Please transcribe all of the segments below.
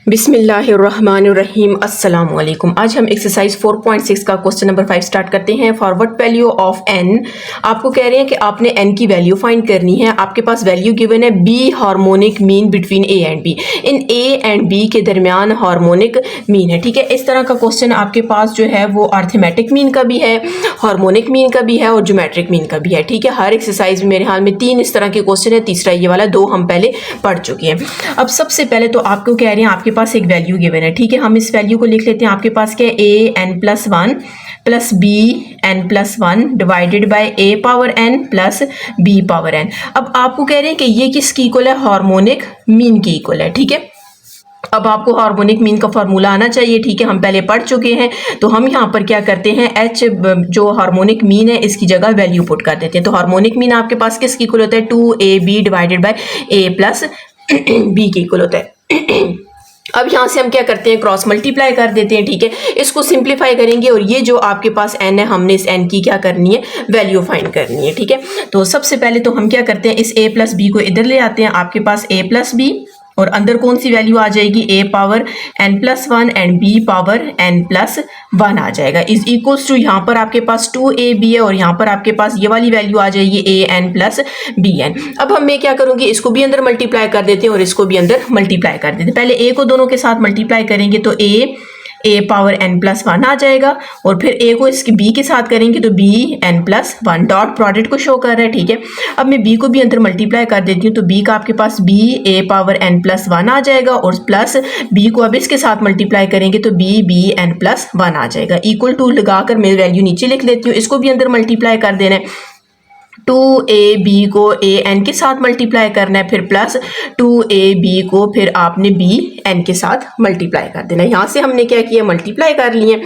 बिस्मिल्लाहिर्रहमानिर्रहीम अस्सलाम वालेकुम। आज हम एक्सरसाइज 4.6 का क्वेश्चन नंबर 5 स्टार्ट करते हैं। For what value of n, आपको कह रहे हैं कि आपने n की वैल्यू फाइंड करनी है। आपके पास वैल्यू गिवन है b harmonic mean between a and b। In a and b के दरमियान हार्मोनिक मीन है। ठीक है, इस तरह का क्वेश्चन आपके पास जो है वो अर्थमेटिक मीन का भी है, हार्मोनिक मीन का भी है और ज्योमेट्रिक मीन का भी है। ठीक है, हर एक्सरसाइज में मेरे हाल में 3 इस तरह के क्वेश्चन है, तीसरा ये वाला, 2 हम पहले पढ़ चुके हैं। अब सबसे पहले तो आपको कह रहे हैं आपके पास एक वैल्यू गिवन है। ठीक है, हम इस वैल्यू को लिख लेते हैं। आपके पास क्या है, a n plus 1 plus b n plus 1 divided by a power n plus b power n। अब आपको कह रहे हैं कि ये किसकी इक्वल है, हार्मोनिक मीन की इक्वल है। ठीक है, अब आपको हार्मोनिक मीन का फार्मूला आना चाहिए। ठीक है, हम पहले पढ़ चुके हैं, तो हम यहाँ पर क्या करते हैं, h जो हार्मोनिक मीन है इसकी जगह वैल्यू पुट कर देते हैं। तो हार्मोनिक मीन आपके पास किसकी इक्वल होता है, 2ab divided by a plus b की इक्वल होता है। अब यहाँ से हम क्या करते हैं, क्रॉस मल्टीप्लाई कर देते हैं। ठीक है, इसको सिंप्लीफाई करेंगे और ये जो आपके पास n है, हमने इस n की क्या करनी है, वैल्यू फाइंड करनी है। ठीक है, तो सबसे पहले तो हम क्या करते हैं, इस a प्लस b को इधर ले आते हैं। आपके पास a प्लस b और अंदर कौन सी वैल्यू आ जाएगी, a power n plus 1 and b power n plus 1 आ जाएगा। इज इक्वल्स टू, यहाँ पर आपके पास 2ab है और यहाँ पर आपके पास ये वाली वैल्यू आ जाएगी a n plus b n। अब हम मैं क्या करूँगी, इसको भी अंदर मल्टीप्लाई कर देते हैं और इसको भी अंदर मल्टीप्लाई कर देते हैं। पहले a को दोनों के साथ मल्टीप्लाई करेंगे तो a पावर n प्लस 1 आ जाएगा और फिर a को इसके b के साथ करेंगे तो b n plus 1। Dot product को शो कर रहा है। ठीक है, अब मैं b को भी अंदर मल्टीप्लाई कर देती हूँ तो b का आपके पास b a power n plus 1 आ जाएगा और प्लस b को अब इसके साथ मल्टीप्लाई करेंगे तो b n प्लस 1 आ जाएगा। इक्वल टू लगाकर मैं वैल्यू नीचे लिख लेती हूँ, इसको भी अंदर मल्टीप्लाई कर देना है। 2ab को an के साथ मल्टीप्लाई करना है, फिर प्लस 2ab को फिर आपने bn के साथ मल्टीप्लाई कर देना है। यहाँ से हमने क्या किया, मल्टीप्लाई कर लिए।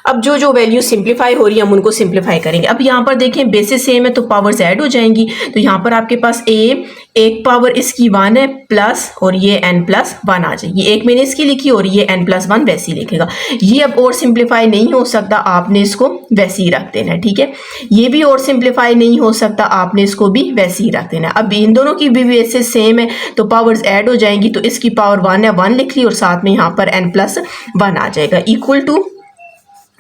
अब जो जो वैल्यू सिंप्लीफाई हो रही है हम उनको सिंप्लीफाई करेंगे। अब यहाँ पर देखें बेसिस सेम है तो पावर्स ऐड हो जाएंगी। तो यहाँ पर आपके पास एक पावर इसकी 1 है प्लस और ये n प्लस 1 आ जाएगी। एक मैंने इसकी लिखी और ये n प्लस 1 वैसे ही लिखेगा। ये अब और सिंप्लीफाई नहीं हो सकता, आपने इसको वैसे ही रख देना है। ठीक है, ये भी और सिंप्लीफाई नहीं हो सकता, आपने इसको भी वैसे ही रख देना है। अब इन दोनों की भी बेसिस सेम है तो पावर्स ऐड हो जाएंगी। तो इसकी पावर 1 है, 1 लिख ली और साथ में यहाँ पर n प्लस 1 आ जाएगा। इक्वल टू,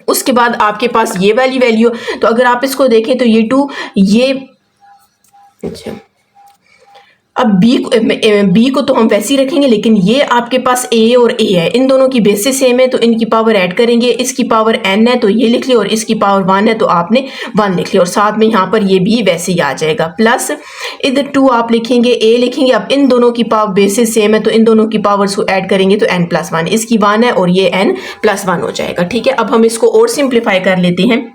उसके बाद आपके पास ये वाली वैल्यू, तो अगर आप इसको देखें तो ये 2, ये अच्छा, अब b को तो हम वैसे ही रखेंगे, लेकिन ये आपके पास a और a है, इन दोनों की बेसिस सेम है तो इनकी पावर ऐड करेंगे। इसकी पावर n है तो ये लिख लिया और इसकी पावर 1 है तो आपने 1 लिख लिया और साथ में यहाँ पर ये भी वैसे ही आ जाएगा। प्लस इधर 2 आप लिखेंगे, a लिखेंगे। अब इन दोनों की पावर बेसिस सेम है तो इन दोनों की पावर्स को ऐड करेंगे तो n प्लस 1, इसकी 1 है और ये n प्लस 1 हो जाएगा। ठीक है, अब हम इसको और सिंप्लीफाई कर लेते हैं।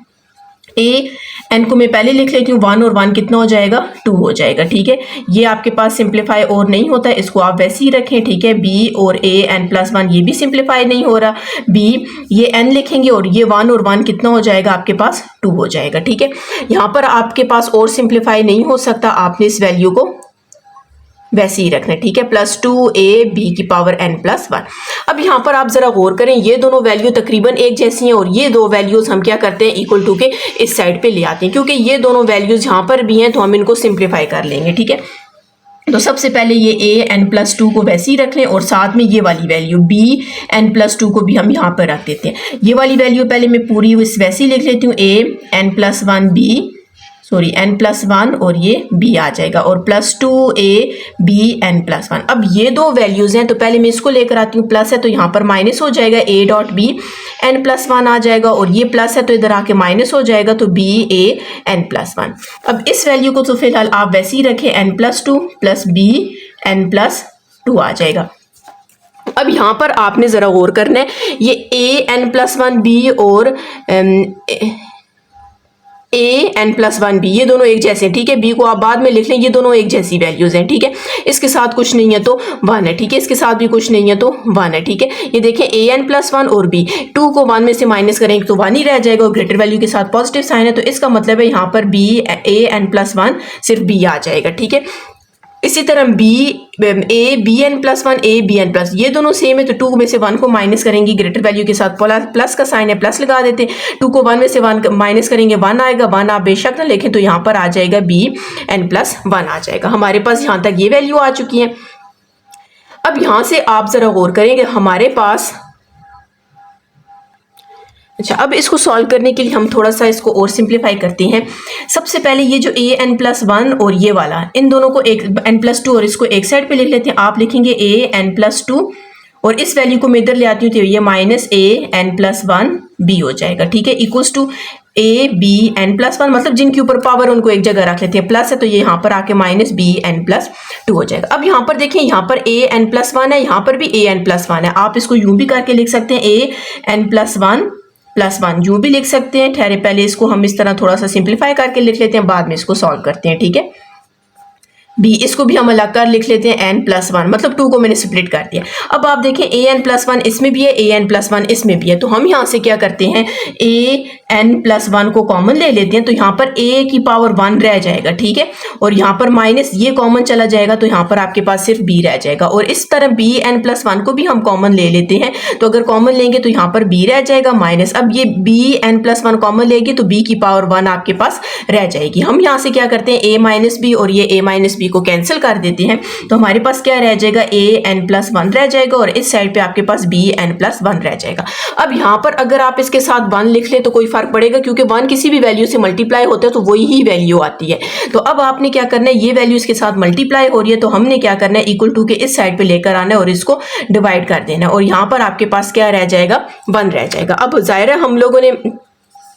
n को मैं पहले लिख लेती हूँ, 1 और 1 कितना हो जाएगा, 2 हो जाएगा। ठीक है, ये आपके पास सिंप्लीफाई और नहीं होता है, इसको आप वैसे ही रखें। ठीक है, b और a n प्लस 1 ये भी सिंप्लीफाई नहीं हो रहा, b ये n लिखेंगे और ये 1 और 1 कितना हो जाएगा, आपके पास 2 हो जाएगा। ठीक है, यहाँ पर आपके पास और सिंप्लीफाई नहीं हो सकता, आपने इस वैल्यू को वैसे ही रखना है। ठीक है, प्लस 2ab की पावर n प्लस 1। अब यहाँ पर आप जरा गौर करें, ये दोनों वैल्यू तकरीबन एक जैसी हैं और ये दो वैल्यूज हम क्या करते हैं, इक्वल टू के इस साइड पे ले आते हैं, क्योंकि ये दोनों वैल्यूज यहाँ पर भी हैं तो हम इनको सिंप्लीफाई कर लेंगे। ठीक है, तो सबसे पहले ये a n प्लस 2 को वैसे ही रख लें और साथ में ये वाली वैल्यू b n प्लस 2 को भी हम यहाँ पर रख देते हैं। ये वाली वैल्यू पहले मैं पूरी वैसे ही लिख लेती हूँ, a n plus 1 b n plus 1 और ये b आ जाएगा और plus 2a b n plus 1। अब ये दो वैल्यूज हैं तो पहले मैं इसको लेकर आती हूँ, प्लस है तो यहाँ पर माइनस हो जाएगा, a dot b n plus 1 आ जाएगा और ये प्लस है तो इधर आके माइनस हो जाएगा तो b a n प्लस 1। अब इस वैल्यू को तो फिलहाल आप वैसे ही रखें, n plus 2 plus b n plus 2 आ जाएगा। अब यहाँ पर आपने जरा गौर करना है, ये a n प्लस 1 b और a n प्लस 1 b ये दोनों एक जैसे हैं। ठीक है, b को आप बाद में लिख लें, ये दोनों एक जैसी वैल्यूज हैं। ठीक है, इसके साथ कुछ नहीं है तो 1 है। ठीक है, इसके साथ भी कुछ नहीं है तो 1 है। ठीक है, ये देखें a n प्लस 1 और b, 2 को 1 में से माइनस करेंगे तो 1 ही रह जाएगा और ग्रेटर वैल्यू के साथ पॉजिटिव साइन है तो इसका मतलब है यहाँ पर b a n प्लस 1 सिर्फ b आ जाएगा। ठीक है, इसी तरह b n plus 1 a b n plus, ये दोनों सेम है तो 2 में से 1 को माइनस करेंगे, ग्रेटर वैल्यू के साथ प्लस का साइन है, प्लस लगा देते हैं। 2 को 1 में से 1 माइनस करेंगे, 1 आएगा, 1 आप बेशक ना लिखें तो यहाँ पर आ जाएगा b n प्लस 1 आ जाएगा। हमारे पास यहाँ तक ये वैल्यू आ चुकी है। अब यहाँ से आप जरा गौर करें कि हमारे पास, अच्छा अब इसको सॉल्व करने के लिए हम थोड़ा सा इसको और सिंप्लीफाई करते हैं। सबसे पहले ये जो an+1 और ये वाला, इन दोनों को एक n+2 और इसको एक साइड पे लिख लेते हैं। आप लिखेंगे an+2 और इस वैल्यू को मैं इधर ले आती हूँ तो ये -an+1 b हो जाएगा, ठीक है, इक्वल्स टू abn+1, मतलब जिनके ऊपर पावर उनको एक जगह रख लेते हैं, प्लस है तो ये यहाँ पर आके -bn+2 हो जाएगा। अब यहाँ पर देखें, यहाँ पर an+1 है, यहाँ पर भी an+1 है। आप इसको यूं भी करके लिख सकते हैं an+1+1 यूं भी लिख सकते हैं। ठहरे, पहले इसको हम इस तरह थोड़ा सा सिंप्लीफाई करके लिख लेते हैं, बाद में इसको सॉल्व करते हैं, ठीक है। b, इसको भी हम अलग कर लिख लेते हैं n+1, मतलब 2 को मैंने स्प्लिट कर दिया। अब आप देखें an+1 इसमें भी है, an+1 इसमें भी है, तो हम यहाँ से क्या करते हैं, an+1 को कॉमन ले लेते हैं, तो यहाँ पर a की पावर 1 रह जाएगा, ठीक है, और यहाँ पर माइनस ये कॉमन चला जाएगा, तो यहाँ पर आपके पास सिर्फ b रह जाएगा। और इस तरह bn+1 को भी हम कॉमन ले लेते हैं, तो अगर कॉमन लेंगे तो यहाँ पर b रह जाएगा माइनस, अब ये bn+1 कॉमन लेंगे तो b की पावर 1 आपके पास रह जाएगी। हम यहाँ से क्या करते हैं, a-b और ये a-b को कैंसिल कर देते हैं, तो हमारे पास क्या रह जाएगा, an+1 रह जाएगा और इस साइड पे आपके पास bn+1 रह जाएगा। अब यहाँ पर अगर आप इसके साथ 1 लिख ले तो कोई फर्क पड़ेगा, क्योंकि 1 किसी भी वैल्यू से मल्टीप्लाई होता है तो वही ही वैल्यू आती है। तो अब आपने क्या करना है, ये वैल्यू इसके साथ मल्टीप्लाई हो रही है, तो हमने क्या करना है, इक्वल टू के इस साइड पे लेकर आना है और इसको डिवाइड कर देना है, और यहाँ पर आपके पास क्या रह जाएगा, 1 रह जाएगा। अब जाहिर है हम लोगों ने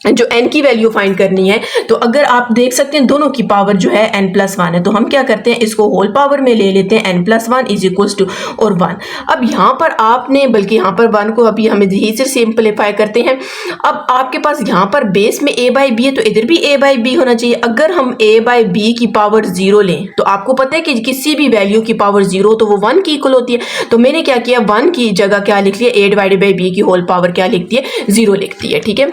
जो n की वैल्यू फाइंड करनी है, तो अगर आप देख सकते हैं दोनों की पावर जो है n+1 है, तो हम क्या करते हैं, इसको होल पावर में ले लेते हैं, n+1 इज इक्वल्स टू और 1। अब यहाँ पर आपने, बल्कि यहाँ पर 1 को अभी हम यही से सिंपलीफाई करते हैं। अब आपके पास यहाँ पर बेस में a/b है, तो इधर भी a/b होना चाहिए। अगर हम a/b की पावर 0 लें, तो आपको पता है कि किसी भी वैल्यू की पावर 0 तो वो 1 की इक्वल होती है। तो मैंने क्या किया, 1 की जगह क्या लिख लिया, a/b की होल पावर क्या लिखती है, 0 लिखती है, ठीक है।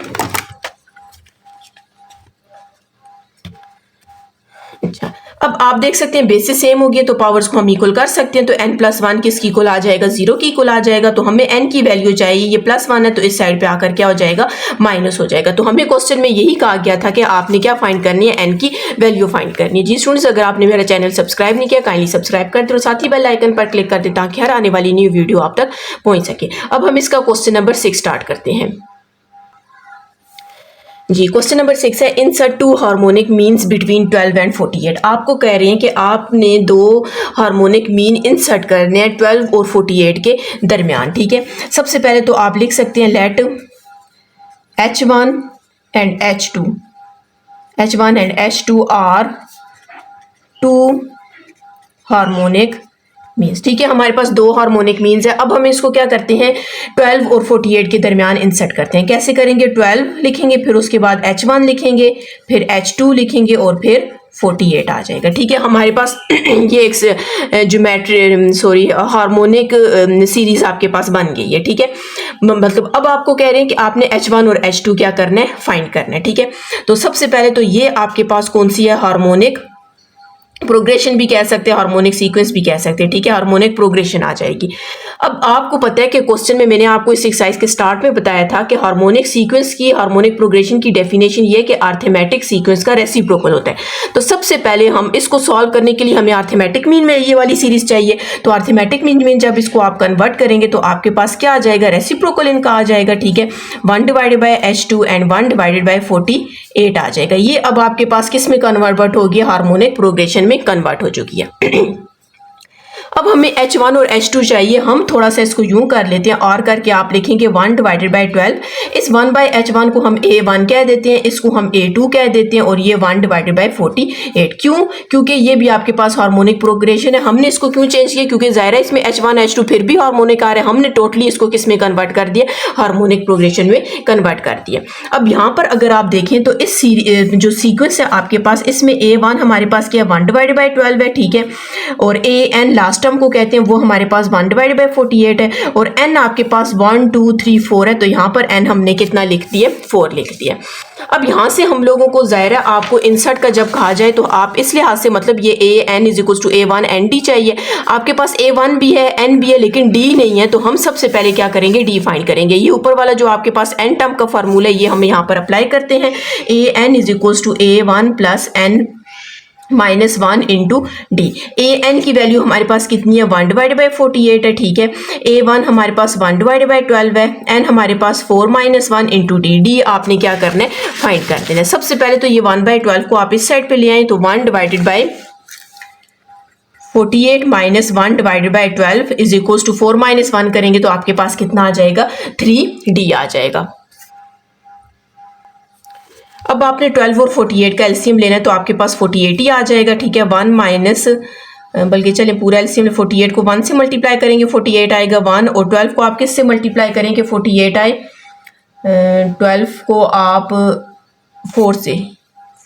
अच्छा, अब आप देख सकते हैं बेसिस सेम हो गया, तो पावर्स को हम इक्वल कर सकते हैं, तो n+1 किसकी इक्वल आ जाएगा, 0 की इक्वल आ जाएगा। तो हमें n की वैल्यू चाहिए, ये +1 है तो इस साइड पे आकर क्या हो जाएगा, माइनस हो जाएगा। तो हमें क्वेश्चन में यही कहा गया था कि आपने क्या फाइंड करनी है, n की वैल्यू फाइंड करनी है। जी स्टूडेंट्स, अगर आपने मेरा चैनल सब्सक्राइब नहीं किया, काइंडली सब्सक्राइब कर दो, साथ ही बेल आइकन पर क्लिक कर दे ताकि हर आने वाली न्यू वीडियो आप तक पहुंच सके। अब हम इसका क्वेश्चन नंबर 6 स्टार्ट करते हैं। जी, क्वेश्चन नंबर 6 है, insert 2 harmonic means between 12 and 48। आपको कह रहे हैं कि आपने 2 हार्मोनिक मीन इंसर्ट करने हैं 12 और 48 के दरमियान, ठीक है। सबसे पहले तो आप लिख सकते हैं, let H1 and H2 are 2 harmonic means, ठीक है। हमारे पास 2 हार्मोनिक मीन्स है। अब हम इसको क्या करते हैं, 12 और 48 के दरमियान इंसर्ट करते हैं। कैसे करेंगे, 12 लिखेंगे, फिर उसके बाद H1 लिखेंगे, फिर H2 लिखेंगे और फिर 48 आ जाएगा, ठीक है। हमारे पास ये एक हार्मोनिक सीरीज आपके पास बन गई है, ठीक है। मतलब अब आपको कह रहे हैं कि आपने H1 और H2 क्या करना है, फाइंड करना है, ठीक है। तो सबसे पहले तो ये आपके पास कौन सी है, हार्मोनिक प्रोग्रेशन भी कह सकते हैं, हार्मोनिक सीक्वेंस भी कह सकते हैं, ठीक है। हार्मोनिक प्रोग्रेशन आ जाएगी। अब आपको पता है कि क्वेश्चन में मैंने आपको इस एक्सरसाइज के स्टार्ट में बताया था कि हार्मोनिक सीक्वेंस की, हार्मोनिक प्रोग्रेशन की डेफिनेशन ये है कि अरिथमेटिक सीक्वेंस का रेसिप्रोकल होता है। तो सबसे पहले हम इसको सॉल्व करने के लिए हमें अरिथमेटिक मीन में ये वाली सीरीज चाहिए। तो अरिथमेटिक मीन में जब इसको आप कन्वर्ट करेंगे तो आपके पास क्या आ जाएगा, रेसिप्रोकल इनका आ जाएगा, ठीक है। 1/H2 एंड 1/48 आ जाएगा। ये अब आपके पास किस में कन्वर्ट हो गया, हार्मोनिक प्रोग्रेशन में कन्वर्ट हो चुकी है। अब हमें H1 और H2 चाहिए। हम थोड़ा सा इसको यूं कर लेते हैं, और करके आप लिखेंगे 1/12। इस 1/H1 को हम A1 कह देते हैं, इसको हम A2 कह देते हैं, और ये 1/48। क्यों, क्योंकि ये भी आपके पास हार्मोनिक प्रोग्रेशन है। हमने इसको क्यों चेंज किया, क्योंकि जाहिर है इसमें H1 H2 फिर भी हार्मोनिक आ रहे हैं, हमने टोटली इसको किस में कन्वर्ट कर दिया, हार्मोनिक प्रोग्रेशन में कन्वर्ट कर दिया। अब यहाँ पर अगर आप देखें तो इस जो सीक्वेंस है आपके पास, इसमें A1 हमारे पास क्या 1/12 है, ठीक है, और AN लास्ट टर्म को कहते हैं, वो हमारे पास 1/48 है, और n आपके पास 1 2 3 4 है। तो यहाँ पर n हमने कितना लिख दिया, 4 लिख दिया। अब यहाँ से हम लोगों को ज़ाहिर है आपको इंसर्ट का जब कहा जाए तो आप इस लिहाज से, मतलब ये an is equal to A1 ND चाहिए। आपके पास A1 भी है, N भी है, लेकिन D नहीं है। तो हम सबसे पहले क्या करेंगे, D फाइंड करेंगे। ये ऊपर वाला जो आपके पास n टर्म का फार्मूला है, ये हम यहाँ पर अप्लाई करते हैं। AN is equal to A1 plus N -1 into D. A N की वैल्यू हमारे पास कितनी है 1 डिवाइड बाई 48 है, ठीक है। A1 हमारे पास 1 डिवाइड बाई 12 है, एन हमारे पास 4 -1 इंटू डी। डी आपने क्या करना है फाइंड कर देना है। सबसे पहले तो ये 1/12 को आप इस साइड पे ले आए तो 1 divided by 48 minus 1 divided by 12 is equal to 4 -1 करेंगे तो आपके पास कितना आ जाएगा 3D आ जाएगा। अब आपने 12 और 48 का एलसीएम लेना है तो आपके पास 48 ही आ जाएगा, ठीक है। 1 माइनस बल्कि चले पूरा एलसीएम 48 को 1 से मल्टीप्लाई करेंगे 48 आएगा 1, और 12 को आप किस से मल्टीप्लाई करेंगे 48 आए 12 को आप 4 से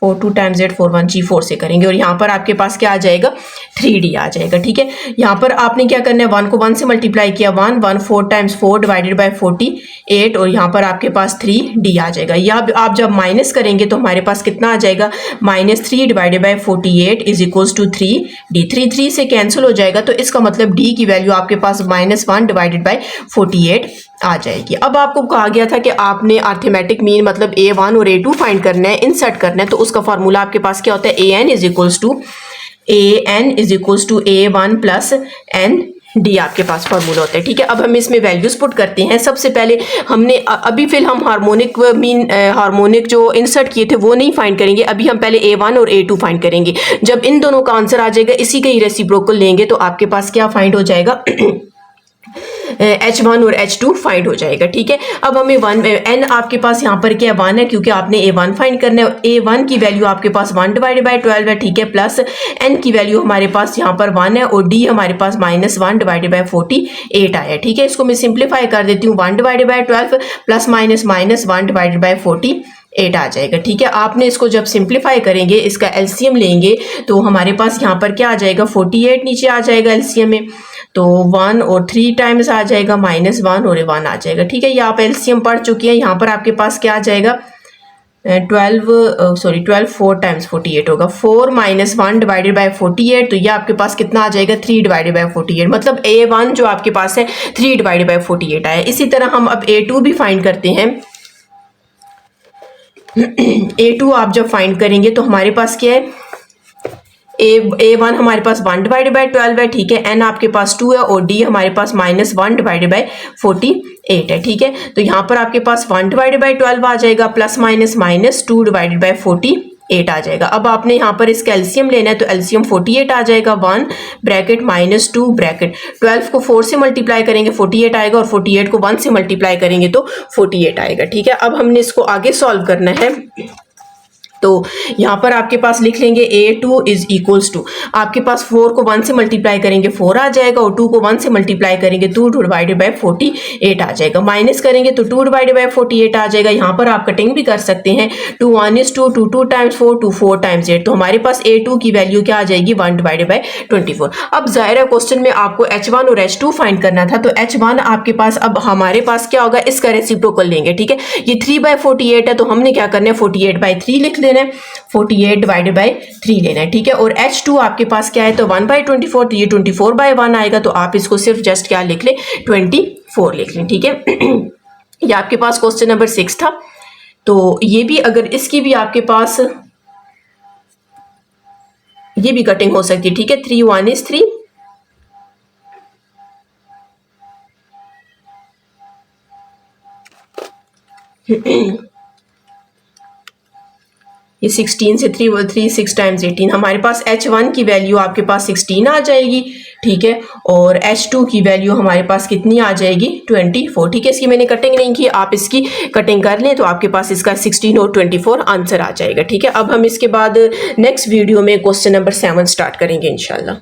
4 2 टाइम्स 8 4 1 जी 4 से करेंगे और यहाँ पर आपके पास क्या आ जाएगा 3D आ जाएगा, ठीक है। यहाँ पर आपने क्या करना है 1 को 1 से मल्टीप्लाई किया 1 1 4 टाइम्स 4 डिवाइडेड बाय 48 और यहाँ पर आपके पास 3D आ जाएगा। या आप जब माइनस करेंगे तो हमारे पास कितना आ जाएगा -3 divided by 48 is equals to 3D। 3 से कैंसिल हो जाएगा तो इसका मतलब D की वैल्यू आपके पास -1 डिवाइडेड बाय 48 आ जाएगी। अब आपको कहा गया था कि आपने अर्थमेटिक मीन मतलब A1 और A2 फाइंड करना है, इंसर्ट करना है, तो उसका फार्मूला आपके पास क्या होता है AN is equals to A1 plus ND आपके पास फार्मूला होता है, ठीक है। अब हम इसमें वैल्यूज पुट करते हैं। सबसे पहले हमने अभी फिर हम हार्मोनिक जो इंसर्ट किए थे वो नहीं फाइंड करेंगे, अभी हम पहले A1 और A2 फाइंड करेंगे। जब इन दोनों का आंसर आ जाएगा इसी का ही रेसिप्रोकल लेंगे तो आपके पास क्या फाइंड हो जाएगा H1 और H2 फाइंड हो जाएगा, ठीक है। अब हमें N आपके पास यहाँ पर क्या 1 है क्योंकि आपने A1 फाइंड करना है। A1 की वैल्यू आपके पास 1 डिवाइडेड बाई 12 है, ठीक है, प्लस N की वैल्यू हमारे पास यहाँ पर 1 है और D हमारे पास -1 डिवाइडेड बाई 48 आया, ठीक है। इसको मैं सिंप्लीफाई कर देती हूँ 1 divided by 12 plus minus -1 divided by 48 आ जाएगा, ठीक है। आपने इसको जब सिंप्लीफाई करेंगे इसका एलसीएम लेंगे तो हमारे पास यहाँ पर क्या आ जाएगा 48 नीचे आ जाएगा एलसीएम में, तो 1 और 3 टाइम्स आ जाएगा -1 और 1 आ जाएगा, ठीक है। ये आप एलसीएम पढ़ चुके हैं। यहाँ पर आपके पास क्या आ जाएगा 12 4 टाइम्स 48 होगा 4 -1 डिवाइडेड बाय 48, तो ये आपके पास कितना आ जाएगा 3 डिवाइडेड बाय 48, मतलब A1 जो आपके पास है 3 डिवाइडेड बाय 48 आया। इसी तरह हम अब A2 भी फाइंड करते हैं। A2 आप जब फाइंड करेंगे तो हमारे पास क्या है A1 हमारे पास 1 डिवाइडेड बाई 12 है, ठीक है। N आपके पास 2 है और D हमारे पास -1 डिवाइडेड बाई 48 है, ठीक है। तो यहाँ पर आपके पास 1 डिवाइडेड बाई 12 आ जाएगा प्लस -2 डिवाइडेड बाई 48 आ जाएगा। अब आपने यहाँ पर इसका एलसीएम लेना है तो एलसीएम 48 आ जाएगा 1 ब्रैकेट -2 ब्रैकेट 12 को 4 से मल्टीप्लाई करेंगे 48 आएगा और 48 को 1 से मल्टीप्लाई करेंगे तो 48 आएगा, ठीक है। अब हमने इसको आगे सॉल्व करना है तो यहाँ पर आपके पास लिख लेंगे A2 इज इक्वल्स टू आपके पास 4 को 1 से मल्टीप्लाई करेंगे 4 आ जाएगा और 2 को 1 से मल्टीप्लाई करेंगे 2 डिवाइडेड बाय 48 आ जाएगा। माइनस करेंगे तो 2 डिवाइडेड बाय 48 आ जाएगा। यहाँ पर आप कटिंग भी कर सकते हैं 2 1 is 2 2 टाइम्स 4 2 4 टाइम्स 8, तो हमारे पास A2 की वैल्यू क्या आ जाएगी 1 डिवाइडेड बाय 24। अब जाहिर है क्वेश्चन में आपको H1 और H2 फाइंड करना था तो H1 आपके पास अब हमारे पास क्या होगा इसका रेसिप्रोकल लेंगे, ठीक है। ये 3/48 है तो हमने क्या करना है 48/3 लिख देना है, 48 डिवाइडेड बाई 3 लेना है, ठीक है। और H2 आपके पास क्या है तो 1/24 तो ये 24/1 आएगा, तो आप इसको सिर्फ जस्ट क्या लिख लें 24 लिख लें, ठीक है। ये आपके पास क्वेश्चन नंबर 6 था। तो ये भी अगर इसकी भी आपके पास ये भी कटिंग हो सकती है, ठीक है। 3 1 is 3 ये 16 से 3 6 टाइम्स 18 हमारे पास H1 की वैल्यू आपके पास 16 आ जाएगी, ठीक है। और H2 की वैल्यू हमारे पास कितनी आ जाएगी 24, ठीक है। इसकी मैंने कटिंग नहीं की, आप इसकी कटिंग कर लें तो आपके पास इसका 16 और 24 आंसर आ जाएगा, ठीक है। अब हम इसके बाद नेक्स्ट वीडियो में क्वेश्चन नंबर 7 स्टार्ट करेंगे इंशाल्लाह।